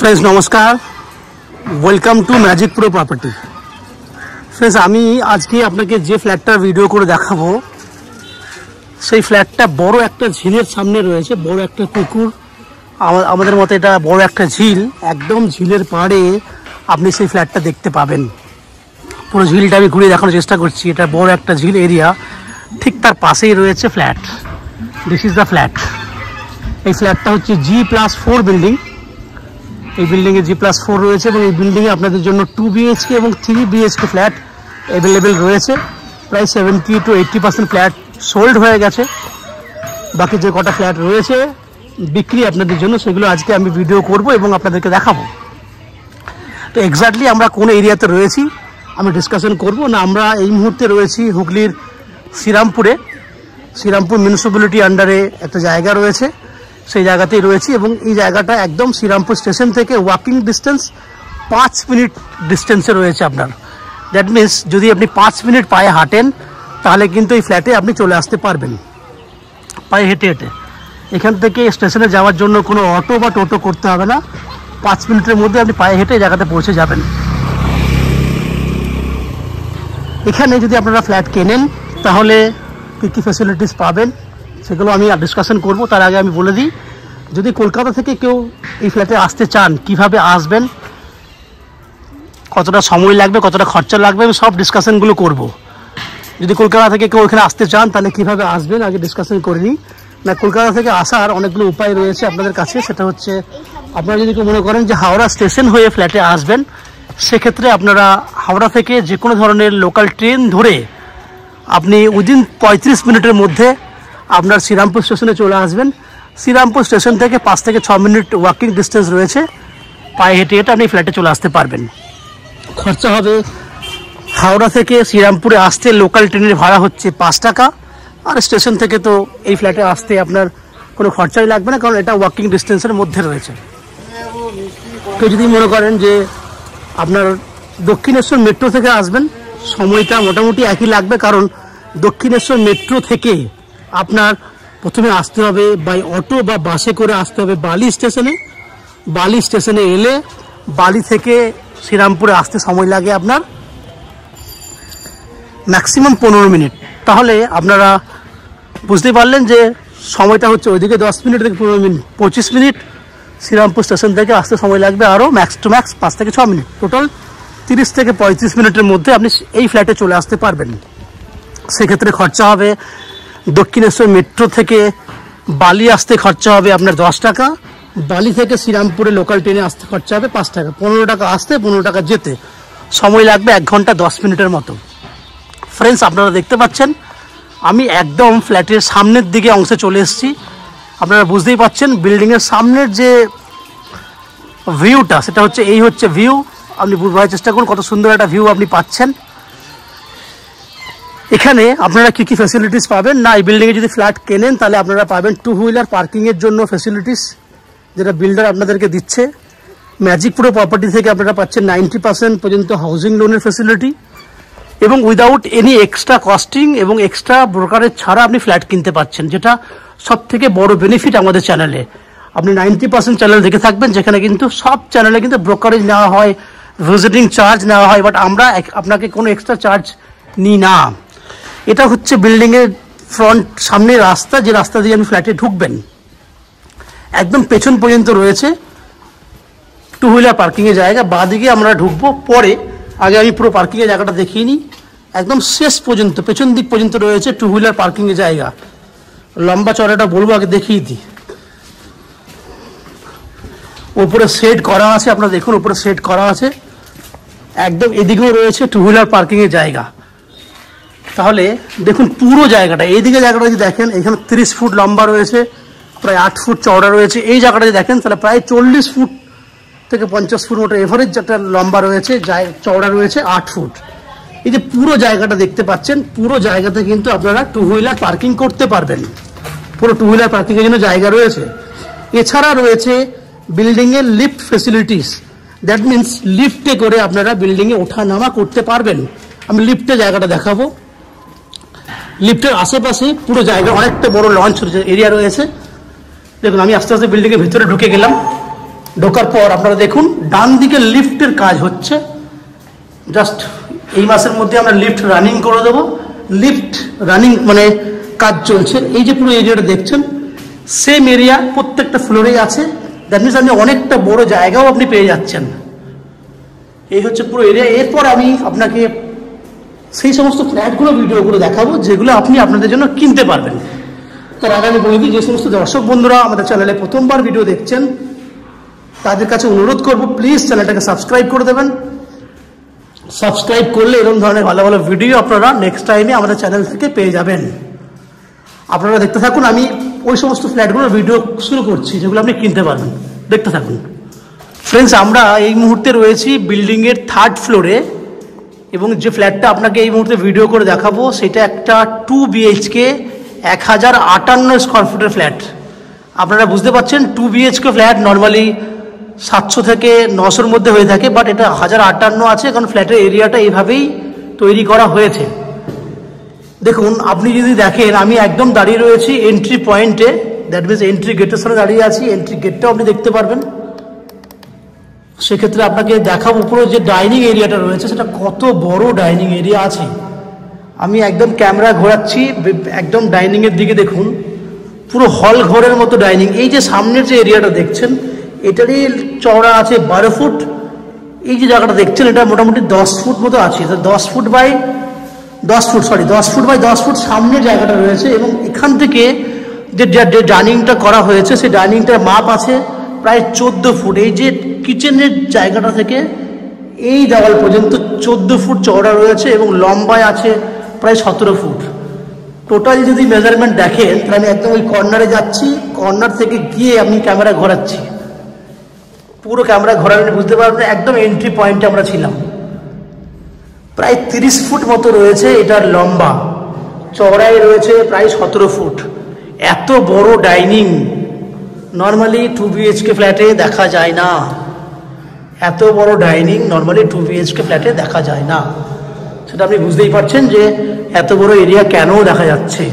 Friends नमस्कार, welcome to magic pro property. Friends আমি আজকে আপনাকে যে ফ্ল্যাটটার ভিডিও করে দেখাবো সেই ফ্ল্যাটটা বড় একটা ঝিলের সামনে রয়েছে। বড় একটা পুকুর, আমাদের মতে এটা বড় একটা ঝিল, একদম ঝিলের পাড়ে আপনি সেই ফ্ল্যাটটা দেখতে পাবেন। পুরো ঝিলটা আমি ঘুরে দেখানোর চেষ্টা করছি। এটা বড় একটা ঝিল এরিয়া, ঠিক তার পাশেই রয়েছে flat. This is the flat. এই ফ্ল্যাটটা হচ্ছে G+4 বিল্ডিং। এই বিল্ডিংয়ে G+4 রয়েছে এবং এই বিল্ডিংয়ে আপনাদের জন্য 2 BHK এবং 3 BHK ফ্ল্যাট অ্যাভেলেবেল রয়েছে। প্রায় 70 to 80% ফ্ল্যাট সোল্ড হয়ে গেছে। বাকি যে কটা ফ্ল্যাট রয়েছে বিক্রি আপনাদের জন্য, সেগুলো আজকে আমি ভিডিও করব এবং আপনাদেরকে দেখাবো। তো এক্স্যাক্টলি আমরা কোন এরিয়াতে রয়েছি আমি ডিসকাশন করব না। আমরা এই মুহূর্তে রয়েছি হুগলির শ্রীরামপুরে। শ্রীরামপুর মিউনিসিপ্যালিটি আন্ডারে একটা জায়গা রয়েছে, সেই জায়গাতেই রয়েছি এবং এই জায়গাটা একদম শ্রীরামপুর স্টেশন থেকে ওয়াকিং ডিস্টেন্স 5 মিনিট ডিস্টেন্সে রয়েছে আপনার। দ্যাট মিনস যদি আপনি 5 মিনিট পায়ে হাঁটেন তাহলে কিন্তু এই ফ্ল্যাটে আপনি চলে আসতে পারবেন পায়ে হেঁটে হেঁটে। এখান থেকে স্টেশনে যাওয়ার জন্য কোনো অটো বা টোটো করতে হবে না। 5 মিনিটের মধ্যে আপনি পায়ে হেঁটে এই জায়গাতে পৌঁছে যাবেন। এখানে যদি আপনারা ফ্ল্যাট কেনেন তাহলে কী কী ফ্যাসিলিটিস পাবেন সেগুলো আমি ডিসকাশন করব। তার আগে আমি বলে দিই, যদি কলকাতা থেকে কেউ এই ফ্ল্যাটে আসতে চান কিভাবে আসবেন, কতটা সময় লাগবে, কতটা খরচা লাগবে, আমি সব ডিসকাশনগুলো করব। যদি কলকাতা থেকে কেউ এখানে আসতে চান তাহলে কিভাবে আসবেন আগে ডিসকাশন করে নিই। না, কলকাতা থেকে আসার অনেকগুলো উপায় রয়েছে আপনাদের কাছে। সেটা হচ্ছে, আপনারা যদি কেউ মনে করেন যে হাওড়া স্টেশন হয়ে ফ্ল্যাটে আসবেন, সেক্ষেত্রে আপনারা হাওড়া থেকে যে কোনো ধরনের লোকাল ট্রেন ধরে আপনি উইদিন 35 মিনিটের মধ্যে আপনার শ্রীরামপুর স্টেশনে চলে আসবেন। শ্রীরামপুর স্টেশন থেকে 5 থেকে 6 মিনিট ওয়াকিং ডিস্টেন্স রয়েছে, পায়ে হেঁটে হেঁটে আপনি ফ্ল্যাটে চলে আসতে পারবেন। খরচা হবে, হাওড়া থেকে শ্রীরামপুরে আসতে লোকাল ট্রেনের ভাড়া হচ্ছে 5 টাকা। আর স্টেশন থেকে তো এই ফ্ল্যাটে আসতে আপনার কোনো খরচাই লাগবে না, কারণ এটা ওয়াকিং ডিস্টেন্সের মধ্যে রয়েছে। কেউ যদি মনে করেন যে আপনার দক্ষিণেশ্বর মেট্রো থেকে আসবেন, সময়টা মোটামুটি একই লাগবে, কারণ দক্ষিণেশ্বর মেট্রো থেকে আপনার প্রথমে আসতে হবে বাই অটো বা বাসে করে আসতে হবে বালি স্টেশনে। বালি স্টেশনে এলে বালি থেকে শ্রীরামপুরে আসতে সময় লাগে আপনার ম্যাক্সিমাম 15 মিনিট। তাহলে আপনারা বুঝতে পারলেন যে সময়টা হচ্ছে ওইদিকে 10 মিনিট থেকে 15 মিনিট, 25 মিনিট। শ্রীরামপুর স্টেশন থেকে আসতে সময় লাগবে আরও ম্যাক্স টু ম্যাক্স 5 থেকে 6 মিনিট। টোটাল 30 থেকে 35 মিনিটের মধ্যে আপনি এই ফ্ল্যাটে চলে আসতে পারবেন। সেক্ষেত্রে খরচা হবে, দক্ষিণেশ্বর মেট্রো থেকে বালি আসতে খরচা হবে আপনার 10 টাকা। বালি থেকে শ্রীরামপুরে লোকাল ট্রেনে আসতে খরচা হবে 5 টাকা। 15 টাকা আসতে, 15 টাকা যেতে। সময় লাগবে 1 ঘন্টা 10 মিনিটের মতো। ফ্রেন্ডস, আপনারা দেখতে পাচ্ছেন আমি একদম ফ্ল্যাটের সামনের দিকে অংশে চলে এসেছি। আপনারা বুঝতেই পাচ্ছেন বিল্ডিংয়ের সামনের যে ভিউটা, সেটা হচ্ছে এই হচ্ছে ভিউ। আপনি বুঝবার চেষ্টা করুন কত সুন্দর একটা ভিউ আপনি পাচ্ছেন। এখানে আপনারা কী কী ফ্যাসিলিটিস পাবেন না, এই বিল্ডিংয়ে যদি ফ্ল্যাট কেনেন তাহলে আপনারা পাবেন 2 হুইলার পার্কিংয়ের জন্য ফ্যাসিলিটিস, যেটা বিল্ডার আপনাদেরকে দিচ্ছে। ম্যাজিক প্রো প্রপার্টি থেকে আপনারা পাচ্ছেন 90% পর্যন্ত হাউজিং লোনের ফ্যাসিলিটি এবং উইদাউট এনি এক্সট্রা কস্টিং এবং এক্সট্রা ব্রোকারেজ ছাড়া আপনি ফ্ল্যাট কিনতে পাচ্ছেন, যেটা সব থেকে বড় বেনিফিট আমাদের চ্যানেলে। আপনি 90% চ্যানেল দেখে থাকবেন, যেখানে কিন্তু সব চ্যানেলে কিন্তু ব্রোকারেজ নেওয়া হয়, ভিজিটিং চার্জ নেওয়া হয়, বাট আমরা আপনাকে কোনো এক্সট্রা চার্জ নিই না। এটা হচ্ছে বিল্ডিংয়ের ফ্রন্ট, সামনে রাস্তা, যে রাস্তা দিয়ে আপনি ফ্ল্যাটে ঢুকবেন। একদম পেছন পর্যন্ত রয়েছে 2 হুইলার পার্কিংয়ের জায়গা। বাঁদিকে আমরা ঢুকবো পরে, আগে আমি পুরো পার্কিংয়ের জায়গাটা দেখিয়ে নিই। একদম শেষ পর্যন্ত পেছন দিক পর্যন্ত রয়েছে 2 হুইলার পার্কিংয়ের জায়গা। লম্বা চড়াটা বলবো, আগে দেখিয়ে দিই। উপরে শেড করা আছে, আপনারা দেখুন উপরে শেড করা আছে। একদম এদিকেও রয়েছে 2 হুইলার পার্কিংয়ের জায়গা। তাহলে দেখুন পুরো জায়গাটা, এইদিকে জায়গাটা যদি দেখেন, এখানে 30 ফুট লম্বা রয়েছে, প্রায় 8 ফুট চওড়া রয়েছে। এই জায়গাটা যদি দেখেন তাহলে প্রায় 40 ফুট থেকে 50 ফুট মতো এভারেজ একটা লম্বা রয়েছে, চওড়া রয়েছে 8 ফুট। এই যে পুরো জায়গাটা দেখতে পাচ্ছেন, পুরো জায়গাতে কিন্তু আপনারা 2 হুইলার পার্কিং করতে পারবেন। পুরো 2 হুইলার পার্কিংয়ের জন্য জায়গা রয়েছে। এছাড়া রয়েছে বিল্ডিংয়ের লিফট ফেসিলিটিস। দ্যাট মিনস লিফটে করে আপনারা বিল্ডিংয়ে ওঠা নামা করতে পারবেন। আমি লিফটে জায়গাটা দেখাবো। লিফটের আশেপাশে পুরো জায়গা অনেকটা বড় লঞ্চ এরিয়া রয়েছে। দেখুন আমি আস্তে আস্তে বিল্ডিংয়ের ভিতরে ঢুকে গেলাম। ঢোকার পর আপনারা দেখুন ডান দিকে লিফটের কাজ হচ্ছে। জাস্ট এই মাসের মধ্যে আমরা লিফট রানিং করে দেবো। লিফট রানিং মানে কাজ চলছে। এই যে পুরো এরিয়াটা দেখছেন সেম এরিয়া প্রত্যেকটা ফ্লোরেই আছে। দ্যাট মিনস আপনি অনেকটা বড় জায়গাও আপনি পেয়ে যাচ্ছেন। এই হচ্ছে পুরো এরিয়া। এরপর আমি আপনাকে সেই সমস্ত ফ্ল্যাটগুলো ভিডিওগুলো দেখাবো যেগুলো আপনি আপনাদের জন্য কিনতে পারবেন। তার আগে আমি বলে দিই, যে সমস্ত দর্শক বন্ধুরা আমাদের চ্যানেলে প্রথমবার ভিডিও দেখছেন তাদের কাছে অনুরোধ করবো প্লিজ চ্যানেলটাকে সাবস্ক্রাইব করে দেবেন। সাবস্ক্রাইব করলে এরকম ধরনের ভালো ভালো ভিডিও আপনারা নেক্সট টাইমে আমাদের চ্যানেল থেকে পেয়ে যাবেন। আপনারা দেখতে থাকুন, আমি ওই সমস্ত ফ্ল্যাটগুলোর ভিডিও শুরু করছি যেগুলো আপনি কিনতে পারবেন। দেখতে থাকুন। ফ্রেন্ডস, আমরা এই মুহূর্তে রয়েছি বিল্ডিংয়ের 3rd ফ্লোরে এবং যে ফ্ল্যাটটা আপনাকে এই মুহূর্তে ভিডিও করে দেখাবো সেটা একটা 2 BHK 1058 স্কোয়ার ফুটের ফ্ল্যাট। আপনারা বুঝতে পারছেন 2 BHK ফ্ল্যাট নর্মালি 700 থেকে 900-র মধ্যে হয়ে থাকে, বাট এটা 1058 আছে কারণ ফ্ল্যাটের এরিয়াটা এইভাবেই তৈরি করা হয়েছে। দেখুন, আপনি যদি দেখেন আমি একদম দাঁড়িয়ে রয়েছি এন্ট্রি পয়েন্টে, দ্যাট মিনস এন্ট্রি গেটের সামনে দাঁড়িয়ে আছি। এন্ট্রি গেটটাও আপনি দেখতে পারবেন। সেক্ষেত্রে আপনাকে দেখাবো উপরে যে ডাইনিং এরিয়াটা রয়েছে সেটা কত বড় ডাইনিং এরিয়া আছে। আমি একদম ক্যামেরা ঘোরাচ্ছি, একদম ডাইনিংয়ের দিকে দেখুন, পুরো হল ঘরের মতো ডাইনিং। এই যে সামনের যে এরিয়াটা দেখছেন এটারই চওড়া আছে 12 ফুট। এই যে জায়গাটা দেখছেন এটা মোটামুটি 10 ফুট মতো আছে। 10 ফুট বাই 10 ফুট সামনের জায়গাটা রয়েছে এবং এখান থেকে যে ডাইনিংটা করা হয়েছে সেই ডাইনিংটার মাপ আছে প্রায় 14 ফুট। এই যে কিচেনের জায়গাটা থেকে এই দেওয়াল পর্যন্ত 14 ফুট চওড়া রয়েছে এবং লম্বায় আছে প্রায় 17 ফুট। টোটাল যদি মেজারমেন্ট দেখেন তাহলে আমি একদম ওই কর্নারে যাচ্ছি, কর্নার থেকে গিয়ে আমি ক্যামেরা ঘোরাচ্ছি। পুরো ক্যামেরা ঘোরালে বুঝতে পারবেন একদম এন্ট্রি পয়েন্টে আমরা ছিলাম। প্রায় 30 ফুট মতো রয়েছে এটার লম্বা, চওড়ায় রয়েছে প্রায় 17 ফুট। এত বড় ডাইনিং নর্মালি 2 BHK ফ্ল্যাটে দেখা যায় না। এত বড় ডাইনিং নর্মালি 2 BHK ফ্ল্যাটে দেখা যায় না। সেটা আপনি বুঝতেই পারছেন যে এত বড় এরিয়া কেন দেখা যাচ্ছে।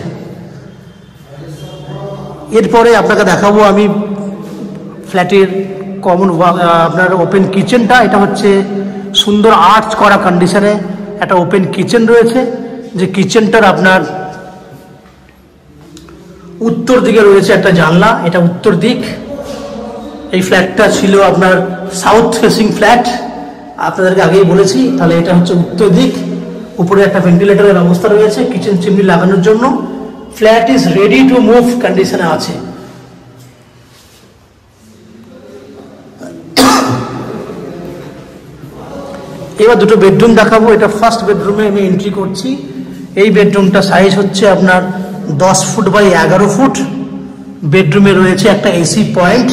এরপরে আপনাকে দেখাবো আমি ফ্ল্যাটের কমন আপনার ওপেন কিচেনটা। এটা হচ্ছে সুন্দর আর্চ করা কন্ডিশনে একটা ওপেন কিচেন রয়েছে। যে কিচেনটার আপনার উত্তর দিকে রয়েছে একটা জানলা, এটা উত্তর দিক। এই ফ্ল্যাটটা ছিল আপনার সাউথ ফেসিং ফ্ল্যাট, আপনাদেরকে আগেই বলেছি। তাহলে এটা হচ্ছে উত্তর দিক। উপরে একটা ভেন্টিলেটরের ব্যবস্থা রয়েছে কিচেন চিমনি লাগানোর জন্য। Flat is ready to move কন্ডিশনে আছে। এবার দুটো বেডরুম দেখাবো। এটা ফার্স্ট বেডরুমে আমি এন্ট্রি করছি। এই বেডরুমটা সাইজ হচ্ছে আপনার 10 ফুট বাই 11 ফুট। বেডরুমে রয়েছে একটা এসি পয়েন্ট,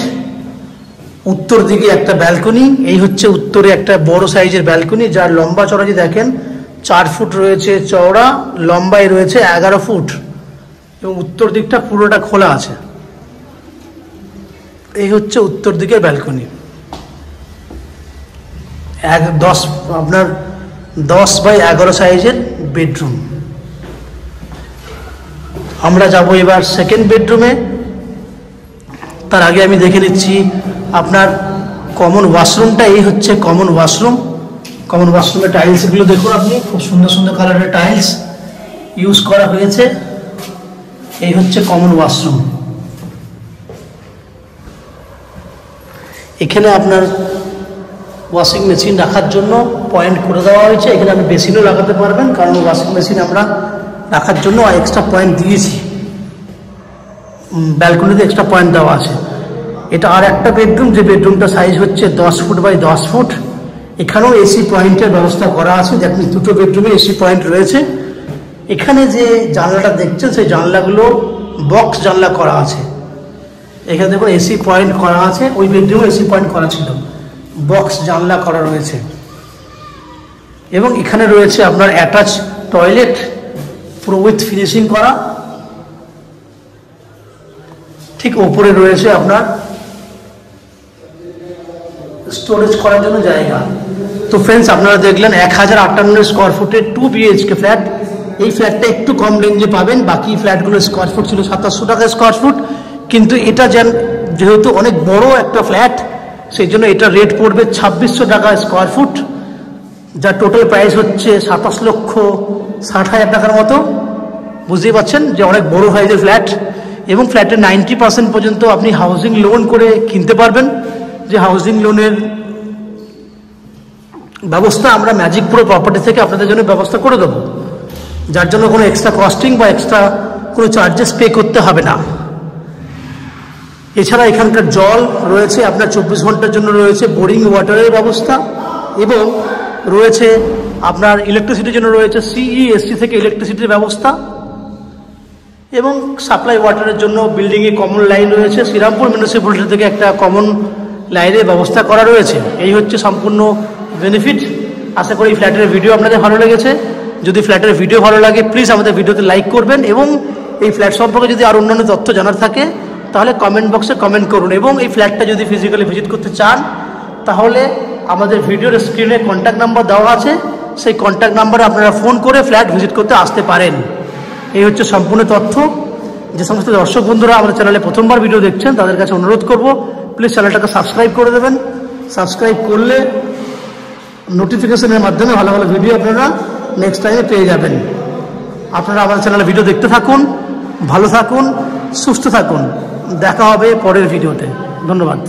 উত্তর দিকে একটা ব্যালকনি। এই হচ্ছে উত্তরে একটা বড় সাইজের ব্যালকনি যার লম্বা চড়া যদি দেখেন 4 ফুট রয়েছে চওড়া, লম্বায় রয়েছে 11 ফুট এবং উত্তর দিকটা পুরোটা খোলা আছে। এই হচ্ছে উত্তর দিকের ব্যালকনি। 10 বাই 11 সাইজের বেডরুম। আমরা যাব এবার সেকেন্ড বেডরুমে। তার আগে আমি দেখে নিচ্ছি আপনার কমন ওয়াশরুমটা। এই হচ্ছে কমন ওয়াশরুম। কমন ওয়াশরুমের টাইলসগুলো দেখুন, আপনি খুব সুন্দর সুন্দর কালারের টাইলস ইউজ করা হয়েছে। এই হচ্ছে কমন ওয়াশরুম। এখানে আপনার ওয়াশিং মেশিন রাখার জন্য পয়েন্ট করে দেওয়া হয়েছে। এখানে আপনি বেসিনও লাগাতে পারবেন কারণ ওয়াশিং মেশিন আমরা রাখার জন্য এক্সট্রা পয়েন্ট দিয়েছি। ব্যালকনিতে এক্সট্রা পয়েন্ট দেওয়া আছে। এটা আর একটা বেডরুম, যে বেডরুমটা সাইজ হচ্ছে 10 ফুট বাই 10 ফুট। এখানেও এসি পয়েন্টের ব্যবস্থা করা আছে। দেখুন দুটো বেডরুমে এসি পয়েন্ট রয়েছে। এখানে যে জানলাটা দেখছেন সেই জানলাগুলো বক্স জানলা করা আছে। এখানে দেখুন এসি পয়েন্ট করা আছে। ওই বেডরুমে এসি পয়েন্ট করা ছিল, বক্স জানলা করা রয়েছে। এবং এখানে রয়েছে আপনার অ্যাটাচ টয়লেট, পুরো উইথ ফিনিশিং করা। ঠিক ওপরে রয়েছে আপনার স্টোরেজ করার জন্য জায়গা। তো ফ্রেন্ডস, আপনারা দেখলেন 1058 স্কোয়ার ফুটের 2 BHK ফ্ল্যাট। এই ফ্ল্যাটটা একটু কম রেঞ্জে পাবেন। বাকি ফ্ল্যাটগুলোর স্কোয়ার ফুট ছিল 2700 টাকা স্কোয়ার ফুট, কিন্তু এটা যেহেতু অনেক বড় একটা ফ্ল্যাট সেই জন্য এটা রেট পড়বে 2600 টাকা স্কোয়ার ফুট, যার টোটাল প্রাইস হচ্ছে 27,60,000 টাকার মতো। বুঝতেই পারছেন যে অনেক বড় সাইজের ফ্ল্যাট, এবং ফ্ল্যাটের 90% পর্যন্ত আপনি হাউজিং লোন করে কিনতে পারবেন। যে হাউজিং লোনের ব্যবস্থা আমরা ম্যাজিক প্রো প্রপার্টি থেকে আপনাদের জন্য ব্যবস্থা করে দেবো, যার জন্য কোনো এক্সট্রা কস্টিং বা এক্সট্রা কোনো চার্জেস পে করতে হবে না। এছাড়া এখানকার জল রয়েছে আপনার 24 ঘন্টার জন্য, রয়েছে বোরিং ওয়াটারের ব্যবস্থা, এবং রয়েছে আপনার ইলেকট্রিসিটির জন্য রয়েছে CESC থেকে ইলেকট্রিসিটির ব্যবস্থা, এবং সাপ্লাই ওয়াটারের জন্য বিল্ডিংয়ে কমন লাইন রয়েছে। শ্রীরামপুর মিউনিসিপ্যালিটি থেকে একটা কমন লাইনের ব্যবস্থা করা রয়েছে। এই হচ্ছে সম্পূর্ণ বেনিফিট। আশা করি এই ফ্ল্যাটের ভিডিও আপনাদের ভালো লেগেছে। যদি ফ্ল্যাটের ভিডিও ভালো লাগে প্লিজ আমাদের ভিডিওতে লাইক করবেন, এবং এই ফ্ল্যাট সম্পর্কে যদি আর অন্যান্য তথ্য জানার থাকে তাহলে কমেন্ট বক্সে কমেন্ট করুন। এবং এই ফ্ল্যাটটা যদি ফিজিক্যালি ভিজিট করতে চান তাহলে আমাদের ভিডিওর স্ক্রিনে কন্ট্যাক্ট নাম্বার দেওয়া আছে, সেই কন্ট্যাক্ট নাম্বারে আপনারা ফোন করে ফ্ল্যাট ভিজিট করতে আসতে পারেন। এই হচ্ছে সম্পূর্ণ তথ্য। যে সমস্ত দর্শক বন্ধুরা আমাদের চ্যানেলে প্রথমবার ভিডিও দেখছেন তাদের কাছে অনুরোধ করব প্লিজ চ্যানেলটাকে সাবস্ক্রাইব করে দেবেন। সাবস্ক্রাইব করলে নোটিফিকেশনের মাধ্যমে ভালো ভালো ভিডিও আপনারা নেক্সট টাইমে পেয়ে যাবেন। আপনারা আমাদের চ্যানেলে ভিডিও দেখতে থাকুন, ভালো থাকুন, সুস্থ থাকুন। দেখা হবে পরের ভিডিওতে। ধন্যবাদ।